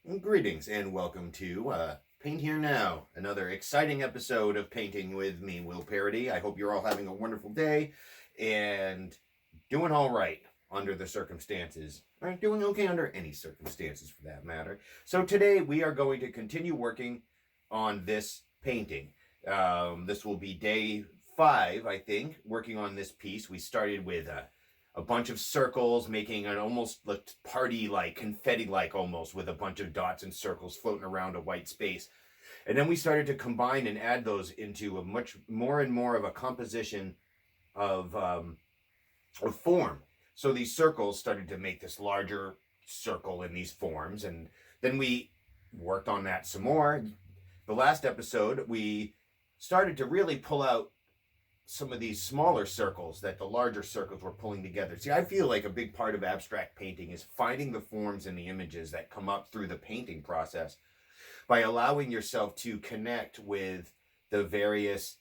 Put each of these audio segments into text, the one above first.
Greetings and welcome to Paint Here Now, another exciting episode of Painting with me, Will Parody. I hope you're all having a wonderful day and doing all right under the circumstances, or doing okay under any circumstances for that matter. So today we are going to continue working on this painting. This will be day 5, I think, working on this piece. We started with a bunch of circles, making it almost looked party-like, confetti-like almost, with a bunch of dots and circles floating around a white space. And then we started to combine and add those into a much more and more of a composition of form. So these circles started to make this larger circle in these forms, and then we worked on that some more. The last episode, we started to really pull out some of these smaller circles that the larger circles were pulling together. See, I feel like a big part of abstract painting is finding the forms and the images that come up through the painting process by allowing yourself to connect with the various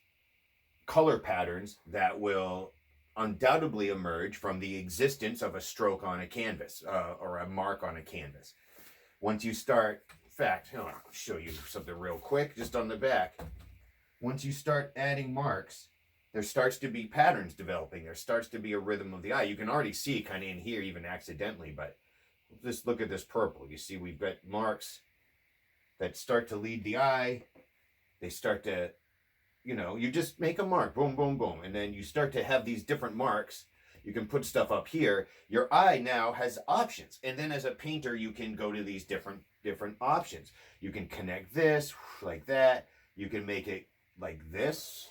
color patterns that will undoubtedly emerge from the existence of a stroke on a canvas or a mark on a canvas. Once you start, in fact, I'll show you something real quick, just on the back. Once you start adding marks, there starts to be patterns developing. There starts to be a rhythm of the eye. You can already see kind of in here, even accidentally, but just look at this purple. You see we've got marks that start to lead the eye. They start to, you just make a mark, boom, boom, boom. And then you start to have these different marks. You can put stuff up here. Your eye now has options. And then as a painter, you can go to these different options. You can connect this like that. You can make it like this,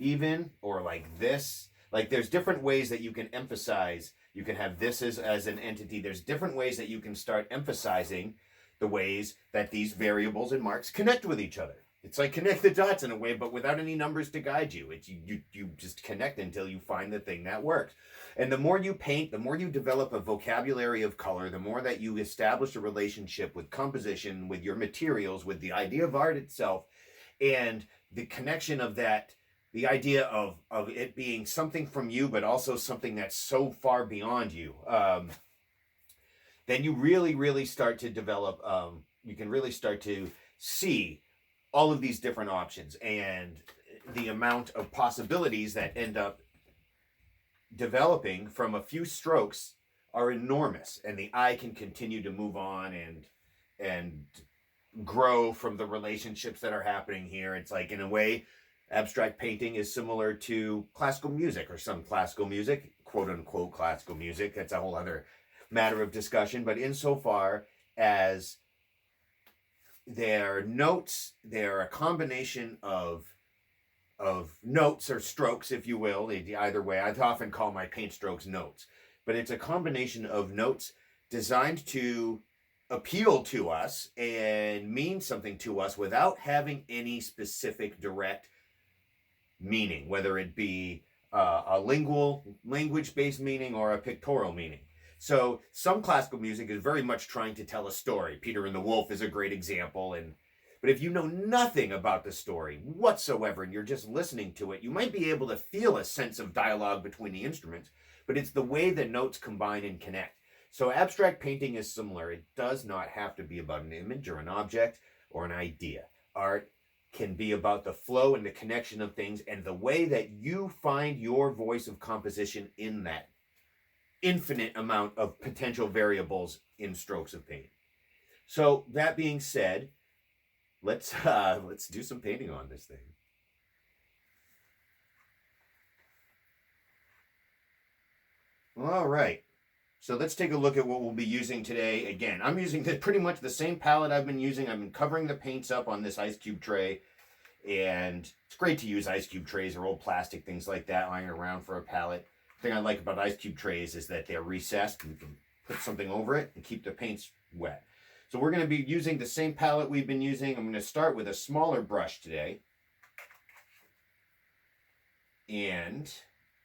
even, or like this. Like there's different ways that you can emphasize. You can have this as an entity. There's different ways that you can start emphasizing the ways that these variables and marks connect with each other. It's like connect the dots in a way, but without any numbers to guide you. It's you just connect until you find the thing that works. And the more you paint, the more you develop a vocabulary of color, the more that you establish a relationship with composition, with your materials, with the idea of art itself, and the connection of that, the idea of it being something from you, but also something that's so far beyond you. Then you really start to develop, you can really start to see all of these different options and the amount of possibilities that end up developing from a few strokes are enormous, and the eye can continue to move on and grow from the relationships that are happening here. It's like, in a way, abstract painting is similar to classical music, or some classical music, quote unquote classical music. That's a whole other matter of discussion. But insofar as their notes, they're a combination of notes or strokes, if you will. Either way, I often call my paint strokes notes, but it's a combination of notes designed to appeal to us and mean something to us without having any specific direct meaning, whether it be a language-based meaning or a pictorial meaning. So some classical music is very much trying to tell a story. Peter and the Wolf is a great example. But if you know nothing about the story whatsoever and you're just listening to it, you might be able to feel a sense of dialogue between the instruments, but it's the way the notes combine and connect. So abstract painting is similar. It does not have to be about an image or an object or an idea. Art can be about the flow and the connection of things and the way that you find your voice of composition in that infinite amount of potential variables in strokes of paint. So that being said, let's do some painting on this thing. All right. So let's take a look at what we'll be using today. Again, I'm using pretty much the same palette I've been using. I've been covering the paints up on this ice cube tray. And it's great to use ice cube trays or old plastic, things like that, lying around for a palette. The thing I like about ice cube trays is that they're recessed. You can put something over it and keep the paints wet. So we're going to be using the same palette we've been using. I'm going to start with a smaller brush today. And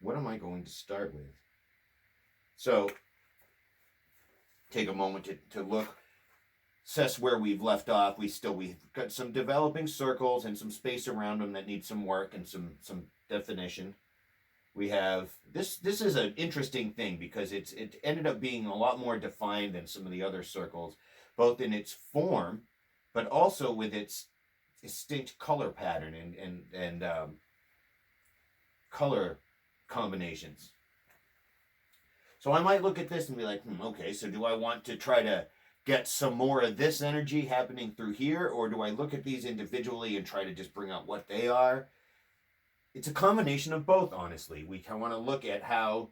what am I going to start with? So take a moment to look, assess where we've left off. We've got some developing circles and some space around them that need some work and some definition. We have this is an interesting thing because it ended up being a lot more defined than some of the other circles, both in its form, but also with its distinct color pattern and color combinations. So I might look at this and be like, okay, so do I want to try to get some more of this energy happening through here, or do I look at these individually and try to just bring out what they are? It's a combination of both, honestly. We want to look at how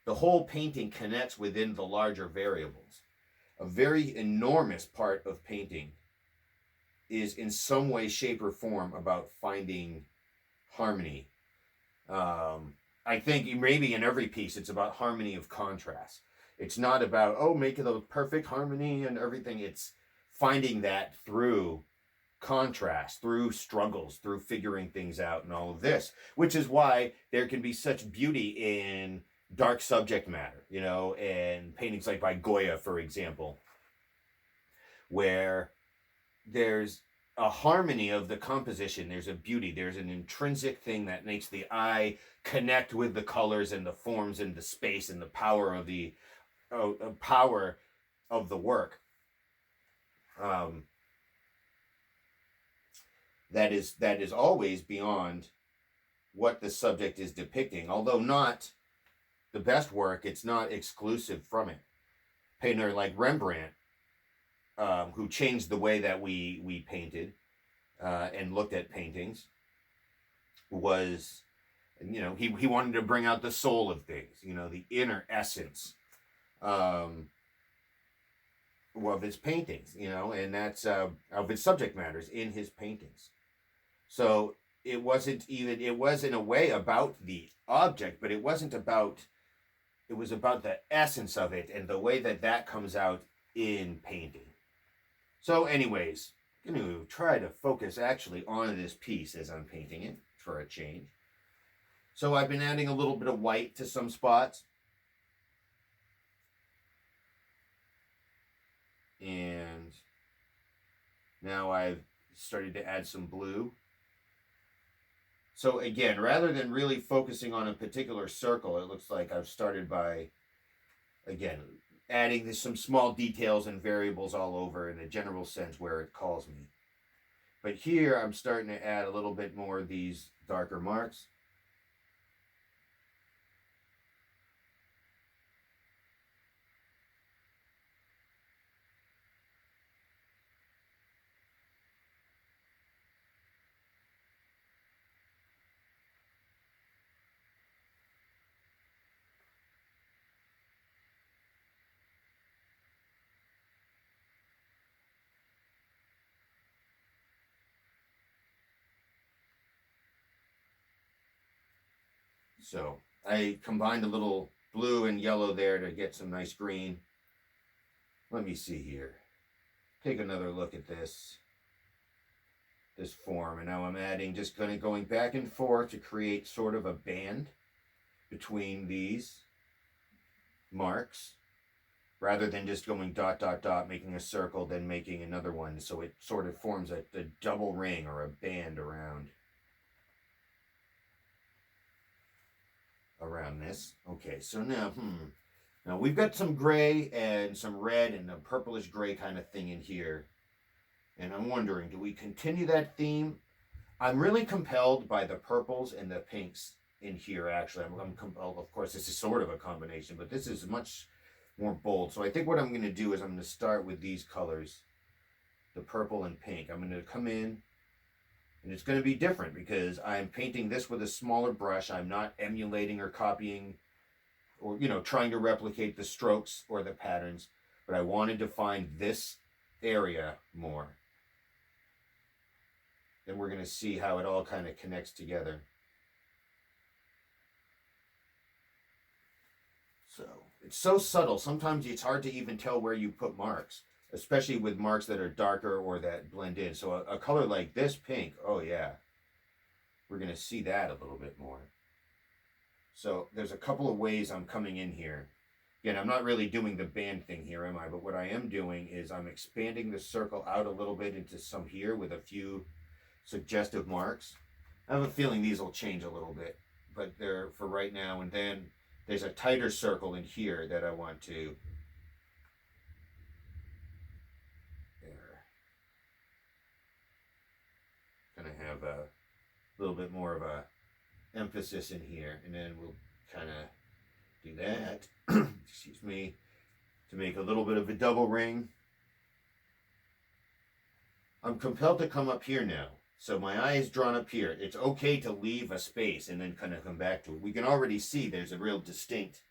the whole painting connects within the larger variables. A very enormous part of painting is in some way, shape, or form about finding harmony. I think maybe in every piece it's about harmony of contrast. It's not about, oh, make it a perfect harmony and everything. It's finding that through contrast, through struggles, through figuring things out and all of this, which is why there can be such beauty in dark subject matter, and paintings like by Goya, for example, where there's a harmony of the composition, there's a beauty, there's an intrinsic thing that makes the eye connect with the colors and the forms and the space and the power of the work. That is always beyond what the subject is depicting, although not the best work. It's not exclusive from it. Painter like Rembrandt, who changed the way that we painted and looked at paintings, was, he wanted to bring out the soul of things, the inner essence of his paintings, and that's of his subject matters in his paintings. So it was in a way about the object, but it was about the essence of it and the way that comes out in painting. So anyways, I'm going to try to focus actually on this piece as I'm painting it for a change. So I've been adding a little bit of white to some spots. And now I've started to add some blue. So again, rather than really focusing on a particular circle, it looks like I've started by, again, adding some small details and variables all over in a general sense where it calls me. But here I'm starting to add a little bit more of these darker marks. So I combined a little blue and yellow there to get some nice green. Let me see here. Take another look at this form. And now I'm adding, just kind of going back and forth to create sort of a band between these marks, rather than just going dot, dot, dot, making a circle, then making another one. So it sort of forms a double ring or a band around this. Okay, so now, now we've got some gray and some red and a purplish gray kind of thing in here. And I'm wondering, do we continue that theme? I'm really compelled by the purples and the pinks in here, actually. I'm compelled, of course, this is sort of a combination, but this is much more bold. So I think what I'm going to do is I'm going to start with these colors, the purple and pink. I'm going to come in, and it's going to be different because I'm painting this with a smaller brush. I'm not emulating or copying or, trying to replicate the strokes or the patterns, but I wanted to find this area more. Then we're going to see how it all kind of connects together. So it's so subtle. Sometimes it's hard to even tell where you put marks, especially with marks that are darker or that blend in. So a color like this pink, oh yeah, we're going to see that a little bit more. So there's a couple of ways I'm coming in here. Again, I'm not really doing the band thing here, am I? But what I am doing is I'm expanding the circle out a little bit into some here with a few suggestive marks. I have a feeling these will change a little bit. but they're for right now. And then there's a tighter circle in here that I want to kind of have a little bit more of a emphasis in here, and then we'll kind of do that. Excuse me, to make a little bit of a double ring. I'm compelled to come up here now. So my eye is drawn up here. It's okay to leave a space and then kind of come back to it. We can already see there's a real distinct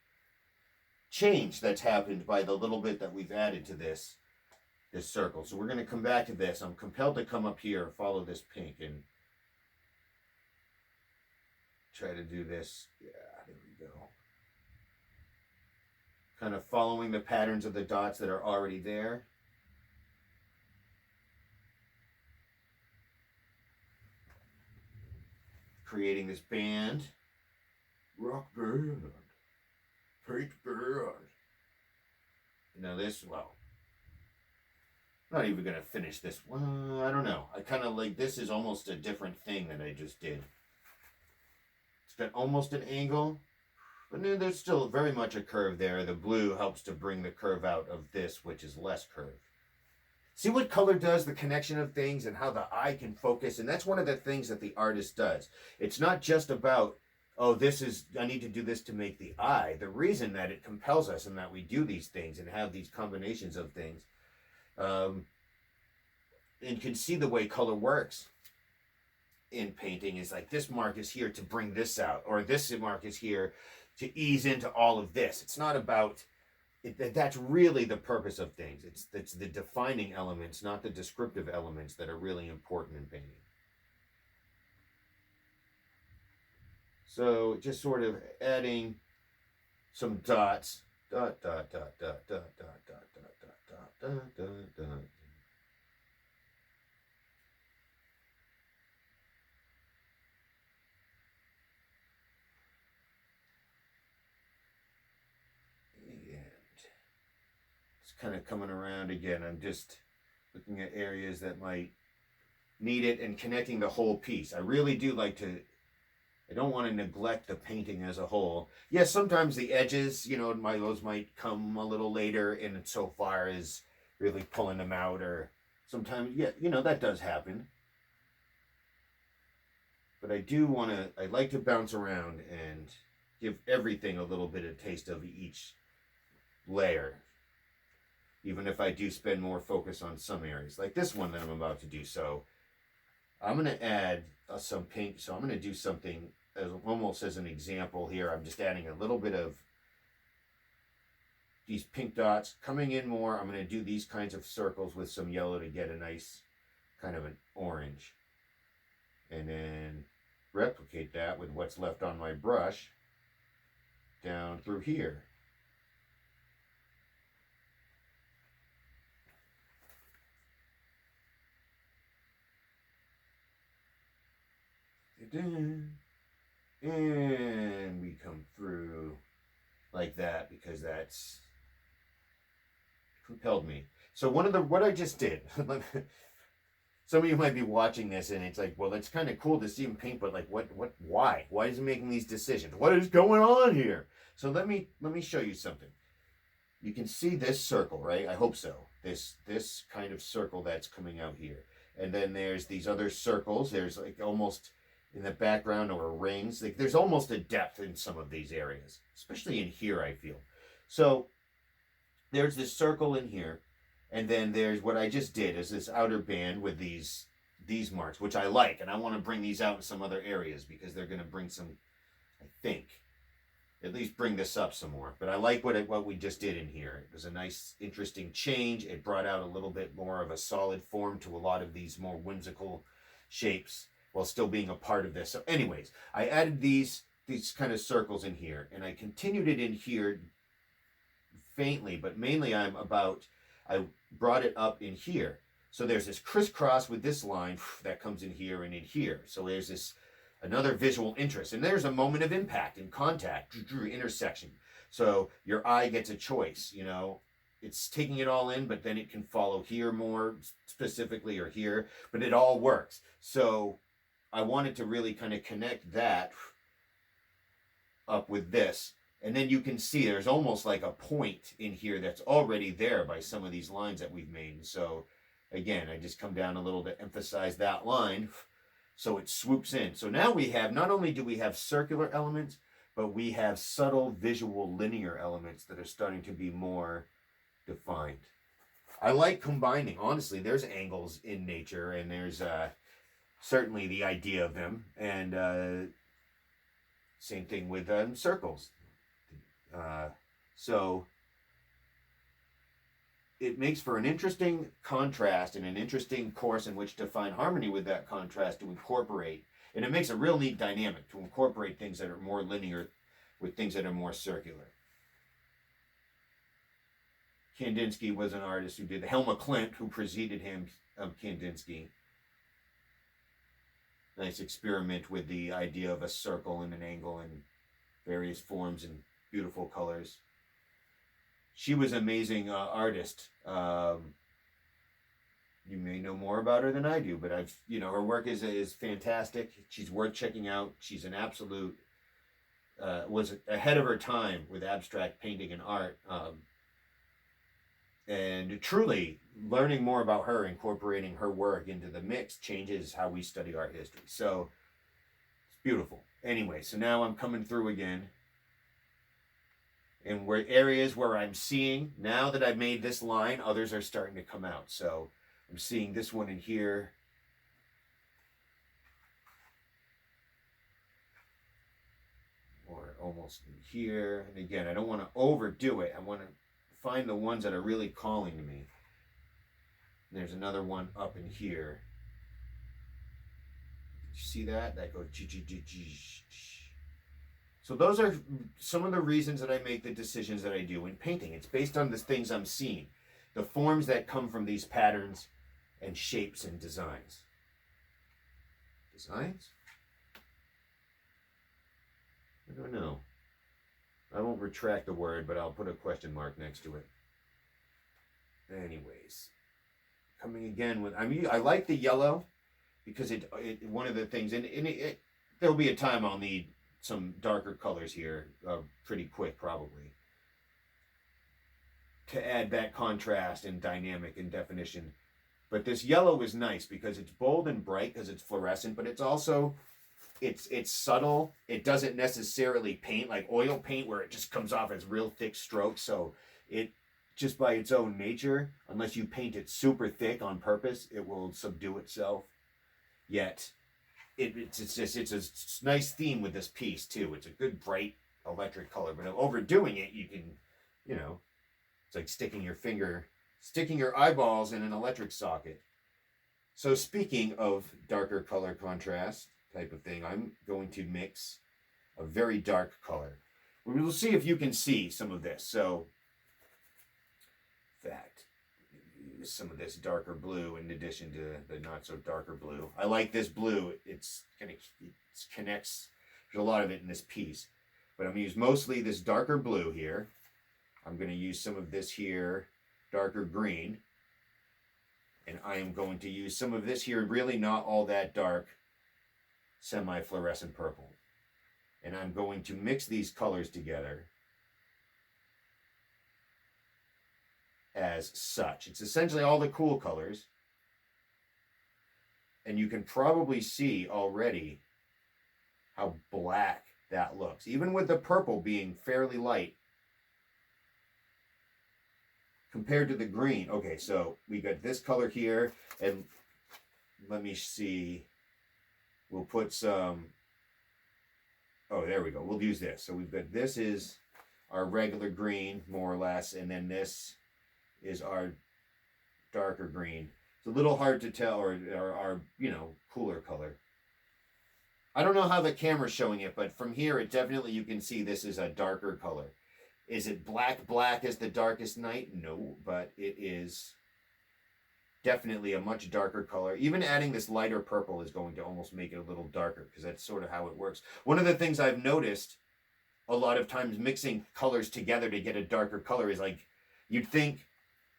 change that's happened by the little bit that we've added to this circle. So we're going to come back to this. I'm compelled to come up here, follow this pink, and try to do this. Yeah, there we go. Kind of following the patterns of the dots that are already there. Creating this band. Rock band. Paint band. Now this, well, I'm not even going to finish this one. I don't know. I kind of like, this is almost a different thing that I just did. It's got almost an angle, but there's still very much a curve there. The blue helps to bring the curve out of this, which is less curved. See what color does, the connection of things and how the eye can focus. And that's one of the things that the artist does. It's not just about, oh, I need to do this to make the eye. The reason that it compels us and that we do these things and have these combinations of things, and can see the way color works in painting is like, this mark is here to bring this out, or this mark is here to ease into all of this. It's not about... that's really the purpose of things. It's the defining elements, not the descriptive elements, that are really important in painting. So just sort of adding some dots. Dot, dot, dot, dot, dot, dot, dot, dot, dot, dot, dot, dot. Kind of coming around again. I'm just looking at areas that might need it and connecting the whole piece. I really do like to, I don't want to neglect the painting as a whole. Yes, sometimes the edges, those might come a little later in so far as really pulling them out, or sometimes, yeah, that does happen. But I like to bounce around and give everything a little bit of taste of each layer. Even if I do spend more focus on some areas, like this one that I'm about to do. So I'm going to add some pink. So I'm going to do something almost as an example here. I'm just adding a little bit of these pink dots, coming in more. I'm going to do these kinds of circles with some yellow to get a nice kind of an orange. And then replicate that with what's left on my brush down through here. And we come through like that because that's compelled me. So what I just did, some of you might be watching this and it's like, well, it's kind of cool to see him paint, but like, why is he making these decisions? What is going on here? So let me show you something. You can see this circle, right? I hope so. This kind of circle that's coming out here. And then there's these other circles. There's like almost in the background or rings. Like there's almost a depth in some of these areas, especially in here, I feel. So there's this circle in here, and then there's what I just did is this outer band with these marks, which I like, and I want to bring these out in some other areas because they're going to bring some, I think, at least bring this up some more. But I like what we just did in here. It was a nice, interesting change. It brought out a little bit more of a solid form to a lot of these more whimsical shapes, while still being a part of this. So anyways, I added these kind of circles in here, and I continued it in here faintly, but mainly I brought it up in here. So there's this crisscross with this line that comes in here and in here. So there's this another visual interest, and there's a moment of impact and contact, intersection. So your eye gets a choice, it's taking it all in, but then it can follow here more specifically or here, but it all works. So I wanted to really kind of connect that up with this. And then you can see there's almost like a point in here that's already there by some of these lines that we've made. So again, I just come down a little to emphasize that line so it swoops in. So now we have, not only do we have circular elements, but we have subtle visual linear elements that are starting to be more defined. I like combining, honestly, there's angles in nature, and there's certainly the idea of them, and same thing with circles. So it makes for an interesting contrast and an interesting course in which to find harmony with that contrast to incorporate. And it makes a real neat dynamic to incorporate things that are more linear with things that are more circular. Kandinsky was an artist who did, Helma Klint, who preceded him, Kandinsky. Nice experiment with the idea of a circle and an angle and various forms and beautiful colors. She was an amazing artist. You may know more about her than I do, but her work is fantastic. She's worth checking out. She's an absolute, was ahead of her time with abstract painting and art. And truly, learning more about her, incorporating her work into the mix changes how we study art history. So it's beautiful. Anyway, so now I'm coming through again. And where areas where I'm seeing, now that I've made this line, others are starting to come out. So I'm seeing this one in here. Or almost in here. And again, I don't want to overdo it. I want to find the ones that are really calling to me. There's another one up in here. Did you see that? That goes. So those are some of the reasons that I make the decisions that I do in painting. It's based on the things I'm seeing, the forms that come from these patterns and shapes and designs. Designs? I don't know. I won't retract the word, but I'll put a question mark next to it. Anyways, coming again with, I like the yellow because it one of the things, and there'll be a time I'll need some darker colors here pretty quick probably to add that contrast and dynamic and definition. But this yellow is nice because it's bold and bright because it's fluorescent, but it's also it's subtle. It doesn't necessarily paint like oil paint where it just comes off as real thick strokes. So it just by its own nature, unless you paint it super thick on purpose, it will subdue itself. Yet it's a nice theme with this piece too. It's a good bright electric color, but overdoing it, you can, it's like sticking your eyeballs in an electric socket. So speaking of darker color contrast type of thing, I'm going to mix a very dark color. We'll see if you can see some of this. So, in fact, use some of this darker blue in addition to the not so darker blue. I like this blue. It connects. There's a lot of it in this piece, but I'm going to use mostly this darker blue here. I'm going to use some of this here, darker green, and I am going to use some of this here, really not all that dark, semi-fluorescent purple. And I'm going to mix these colors together as such. It's essentially all the cool colors. And you can probably see already how black that looks. Even with the purple being fairly light compared to the green. Okay, so we got this color here, and let me see. We'll put some, oh, there we go. We'll use this. So we've got, this is our regular green, more or less, and then this is our darker green. It's a little hard to tell, or our, cooler color. I don't know how the camera's showing it, but from here, it definitely, you can see this is a darker color. Is it black as the darkest night? No, but it is definitely a much darker color. Even adding this lighter purple is going to almost make it a little darker because that's sort of how it works. One of the things I've noticed a lot of times mixing colors together to get a darker color is like, you'd think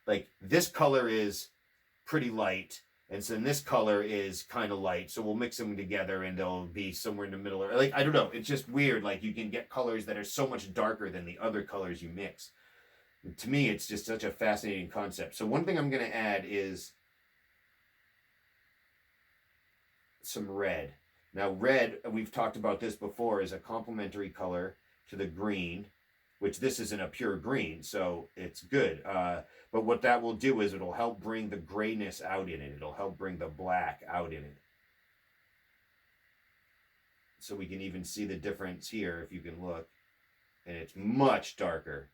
like this color is pretty light And so this color is kind of light, so we'll mix them together and they'll be somewhere in the middle. Or like, I don't know, it's just weird. Like you can get colors that are so much darker than the other colors you mix. And to me, it's just such a fascinating concept. So one thing I'm going to add is some red. Now red, we've talked about this before, is a complementary color to the green, which this isn't a pure green, so it's good. But what that will do is it'll help bring the grayness out in it. It'll help bring the black out in it. So we can even see the difference here if you can look. And it's much darker.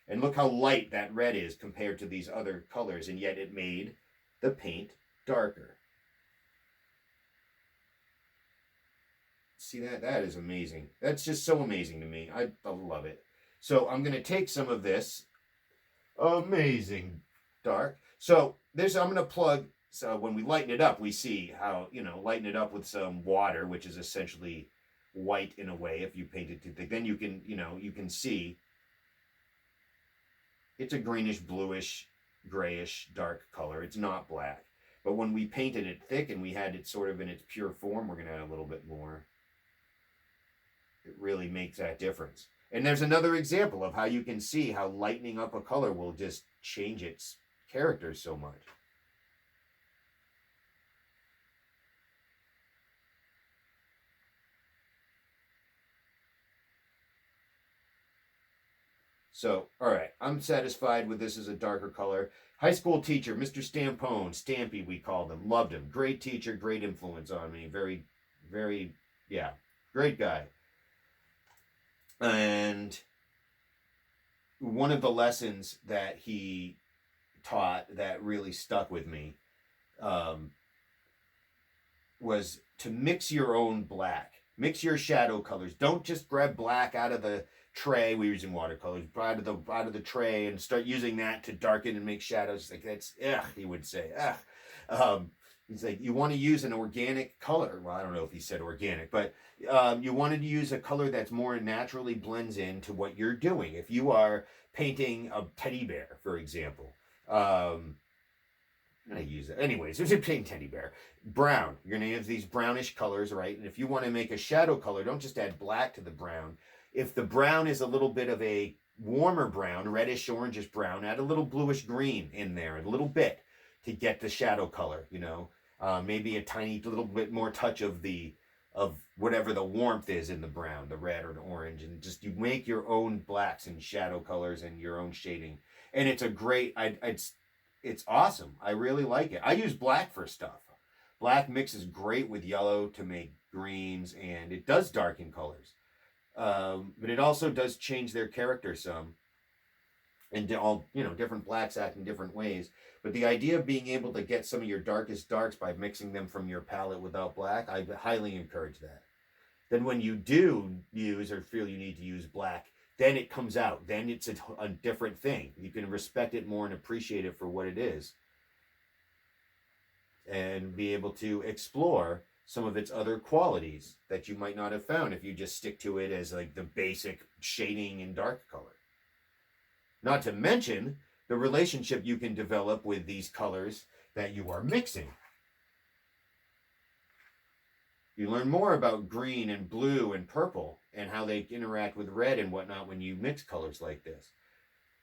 And look how light that red is compared to these other colors, and yet it made the paint darker. See that? That is amazing. That's just so amazing to me. I love it. So I'm going to take some of this amazing dark. So this I'm going to plug. So when we lighten it up, we see how, lighten it up with some water, which is essentially white in a way if you paint it too thick. Then you can, you can see it's a greenish, bluish, grayish, dark color. It's not black. But when we painted it thick and we had it sort of in its pure form, we're going to add a little bit more. It really makes that difference. And there's another example of how you can see how lightening up a color will just change its character so much. So, all right, I'm satisfied with this as a darker color. High school teacher, Mr. Stampone, Stampy we called him, loved him. Great teacher, great influence on me. Very, very, yeah, great guy. And one of the lessons that he taught that really stuck with me was to mix your own black. Mix your shadow colors. Don't just grab black out of the tray. We're using watercolors out of the tray and start using that to darken and make shadows. Like that's he would say he's like, you want to use an organic color. Well, I don't know if he said organic, but you wanted to use a color that's more naturally blends into what you're doing. If you are painting a teddy bear, for example, I use it anyways. There's a paint teddy bear. Brown. You're gonna use these brownish colors, right? And if you want to make a shadow color, don't just add black to the brown. If the brown is a little bit of a warmer brown, reddish, orangish brown, add a little bluish green in there, a little bit to get the shadow color. Maybe a tiny little bit more touch of whatever the warmth is in the brown, the red or the orange, and just you make your own blacks and shadow colors and your own shading. And it's a great. It's awesome. I really like it. I use black for stuff. Black mixes great with yellow to make greens, and it does darken colors. But it also does change their character some. And all, different blacks act in different ways. But the idea of being able to get some of your darkest darks by mixing them from your palette without black, I highly encourage that. Then when you do use or feel you need to use black, then it comes out. Then it's a different thing. You can respect it more and appreciate it for what it is. And be able to explore some of its other qualities that you might not have found if you just stick to it as like the basic shading and dark color. Not to mention the relationship you can develop with these colors that you are mixing. You learn more about green and blue and purple and how they interact with red and whatnot when you mix colors like this.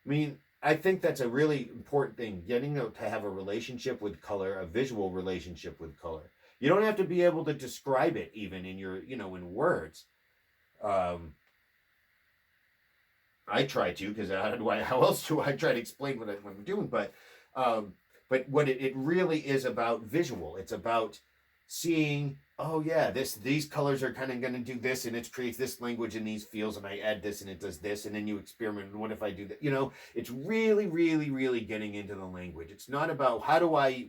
I mean, I think that's a really important thing, getting to have a relationship with color, a visual relationship with color. You don't have to be able to describe it even in your, in words. I try to, because how else do I try to explain what I'm doing? But what it really is about visual. It's about seeing, oh yeah, these colors are kind of going to do this, and it creates this language and these feels, and I add this and it does this, and then you experiment. What if I do that? It's really, really, really getting into the language. It's not about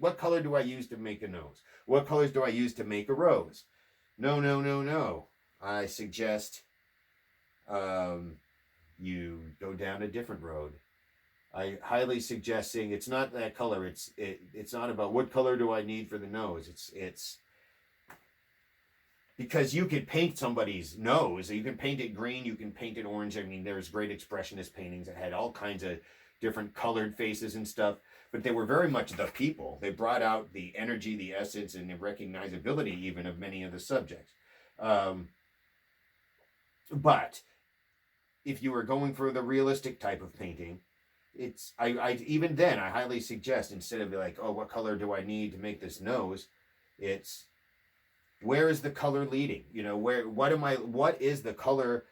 what color do I use to make a nose? What colors do I use to make a rose? No. I suggest you go down a different road. I highly suggest saying it's not that color. It's not about what color do I need for the nose. It's because you could paint somebody's nose. You can paint it green. You can paint it orange. I mean, there's great expressionist paintings that had all kinds of different colored faces and stuff. but they were very much the people. They brought out the energy, the essence, and the recognizability even of many of the subjects. But if you were going for the realistic type of painting, I even then I highly suggest, instead of like, oh, what color do I need to make this nose, it's where is the color leading? What is the color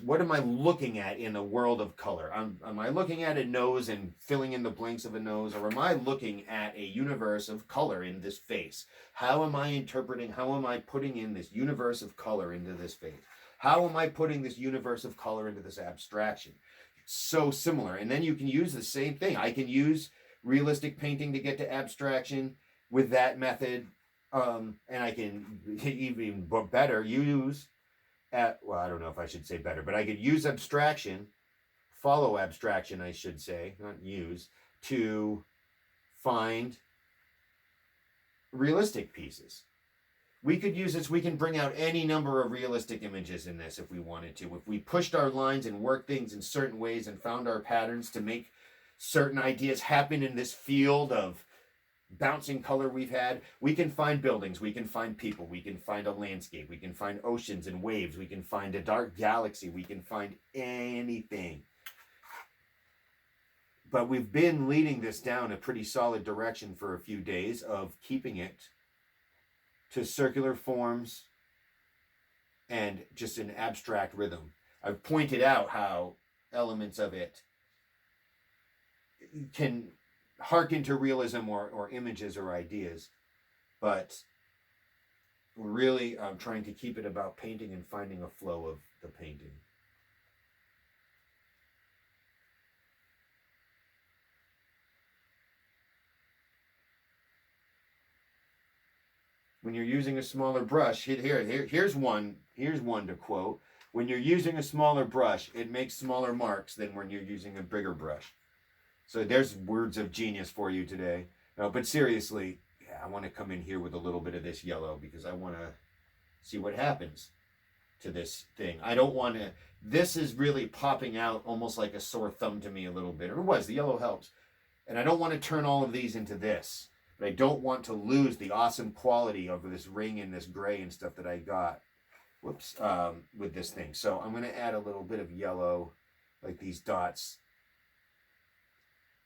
what am I looking at in the world of color? Am I looking at a nose and filling in the blanks of a nose, or am I looking at a universe of color in this face? How am I putting in this universe of color into this face? How am I putting this universe of color into this abstraction? It's so similar. And then you can use the same thing. I can use realistic painting to get to abstraction with that method. And I can even better use well, I don't know if I should say better, but I could use abstraction, follow abstraction, I should say, not use, to find realistic pieces. We could use this, we can bring out any number of realistic images in this if we wanted to. If we pushed our lines and worked things in certain ways and found our patterns to make certain ideas happen in this field of bouncing color we've had, we can find buildings, we can find people, we can find a landscape, we can find oceans and waves, we can find a dark galaxy, we can find anything. But we've been leading this down a pretty solid direction for a few days of keeping it to circular forms and just an abstract rhythm. I've pointed out how elements of it can hearken to realism or images or ideas, but we're really trying to keep it about painting and finding a flow of the painting. When you're using a smaller brush, here's one to quote. When you're using a smaller brush, it makes smaller marks than when you're using a bigger brush. So there's words of genius for you today. No, but seriously, I want to come in here with a little bit of this yellow because I want to see what happens to this thing. I don't want to, this is really popping out almost like a sore thumb to me a little bit. Or it was, the yellow helps. And I don't want to turn all of these into this. But I don't want to lose the awesome quality of this ring and this gray and stuff that I got. Whoops, with this thing. So I'm going to add a little bit of yellow, like these dots.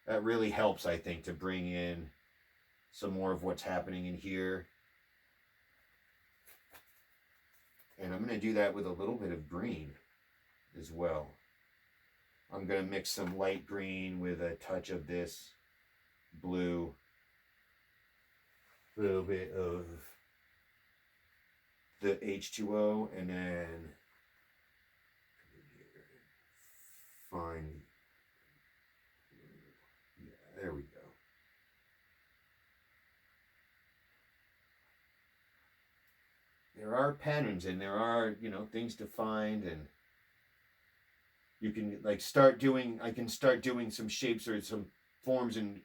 That really helps, I think, to bring in some more of what's happening in here. And I'm going to do that with a little bit of green as well. I'm going to mix some light green with a touch of this blue. A little bit of the H2O, and then fine. Yeah, there we go. There are patterns and there are, things to find, and you can like I can start doing some shapes or some forms and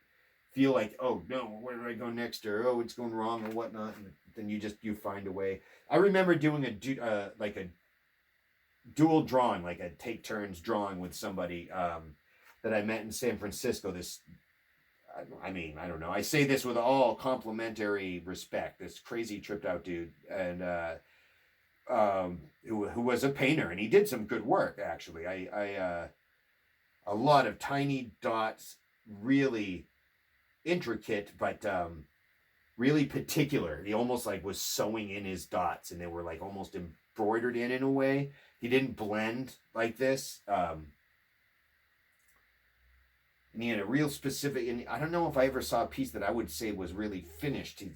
feel like, oh no, where do I go next, or oh, it's going wrong or whatnot, and then you find a way. I remember doing a dual drawing, like a take turns drawing with somebody that I met in San Francisco. I don't know. I say this with all complimentary respect. This crazy tripped out dude, and who was a painter, and he did some good work actually. A lot of tiny dots, really intricate, but really particular. He almost like was sewing in his dots, and they were like almost embroidered in a way. He didn't blend like this. And he had a real specific, and I don't know if I ever saw a piece that I would say was really finished. He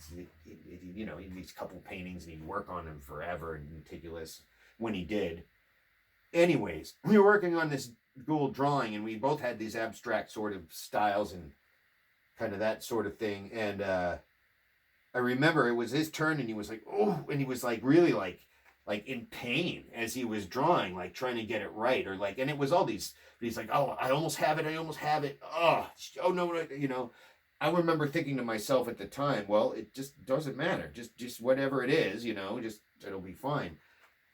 these couple paintings, and he'd work on them forever and meticulous when he did. Anyways, we were working on this dual drawing, and we both had these abstract sort of styles and kind of that sort of thing. And I remember it was his turn, and he was like, oh, and he was like really like in pain as he was drawing, like trying to get it right, or like, and it was all these, he's like, oh, I almost have it. Oh no, I remember thinking to myself at the time, well, it just doesn't matter. Just whatever it is, just it'll be fine.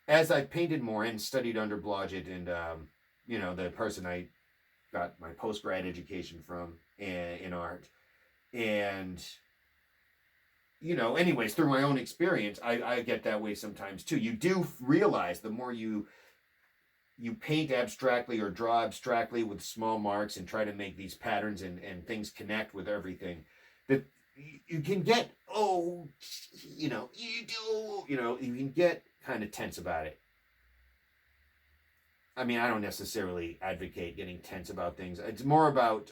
As I painted more and studied under Blodgett and, the person I got my post-grad education from, in art. And, anyways, through my own experience, I get that way sometimes too. You do realize the more you paint abstractly or draw abstractly with small marks and try to make these patterns and things connect with everything, that you can get, you can get kind of tense about it. I mean, I don't necessarily advocate getting tense about things. It's more about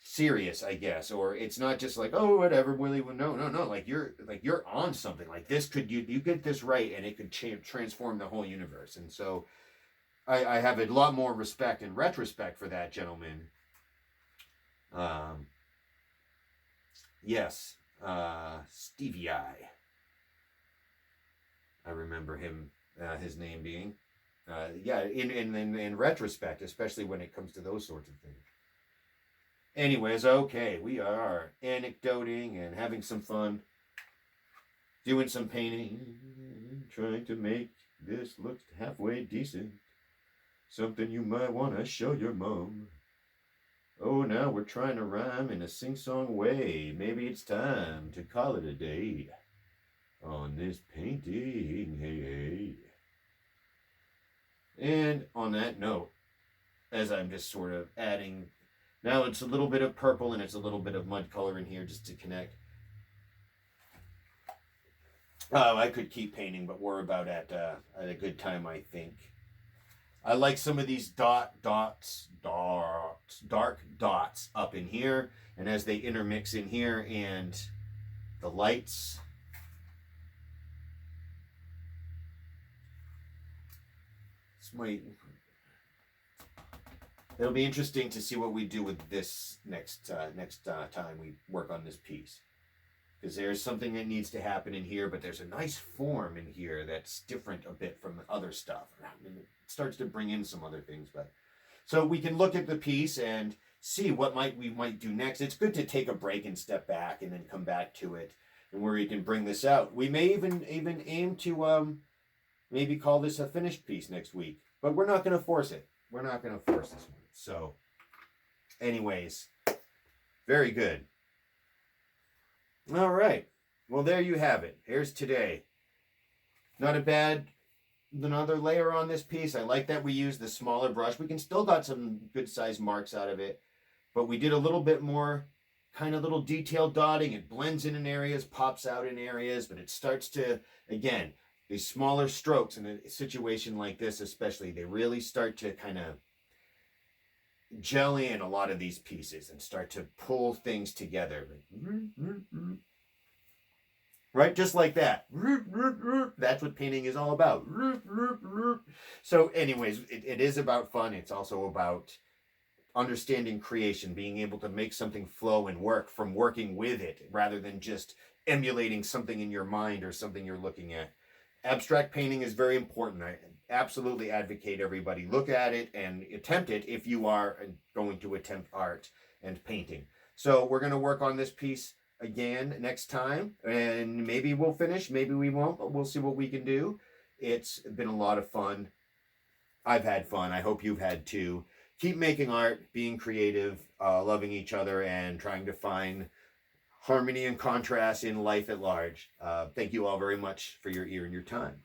serious, I guess, or it's not just like, oh, whatever, Willie. No, like you're on something. Like this could you get this right, and it could transform the whole universe. And so, I have a lot more respect and retrospect for that gentleman. Yes, Stevie I. I remember him, his name being. In retrospect, especially when it comes to those sorts of things. Anyways, okay, we are anecdoting and having some fun, doing some painting, trying to make this look halfway decent. Something you might want to show your mom. Oh, now we're trying to rhyme in a sing-song way. Maybe it's time to call it a day on this painting. Hey. And on that note, as I'm just sort of adding, now it's a little bit of purple and it's a little bit of mud color in here just to connect. I could keep painting, but we're about at a good time, I think. I like some of these dark dots up in here, and as they intermix in here and the lights. It'll be interesting to see what we do with this next time we work on this piece, because there's something that needs to happen in here, but there's a nice form in here that's different a bit from the other stuff. And it starts to bring in some other things, but so we can look at the piece and see what we might do next. It's good to take a break and step back and then come back to it, and where you can bring this out. We may even aim to maybe call this a finished piece next week, but we're not going to force it. We're not going to force this one. So, anyways, very good. All right. Well, there you have it. Here's today. Not a bad, another layer on this piece. I like that we used the smaller brush. We can still got some good sized marks out of it, but we did a little bit more kind of little detailed dotting. It blends in areas, pops out in areas, but it starts to, again, these smaller strokes in a situation like this especially, they really start to kind of gel in a lot of these pieces and start to pull things together. Right? Just like that. That's what painting is all about. So anyways, it is about fun. It's also about understanding creation, being able to make something flow and work from working with it rather than just emulating something in your mind or something you're looking at. Abstract painting is very important. I absolutely advocate everybody look at it and attempt it if you are going to attempt art and painting. So we're going to work on this piece again next time, and maybe we'll finish, maybe we won't, but we'll see what we can do. It's been a lot of fun. I've had fun. I hope you've had too. Keep making art, being creative, loving each other, and trying to find harmony and contrast in life at large. Thank you all very much for your ear and your time.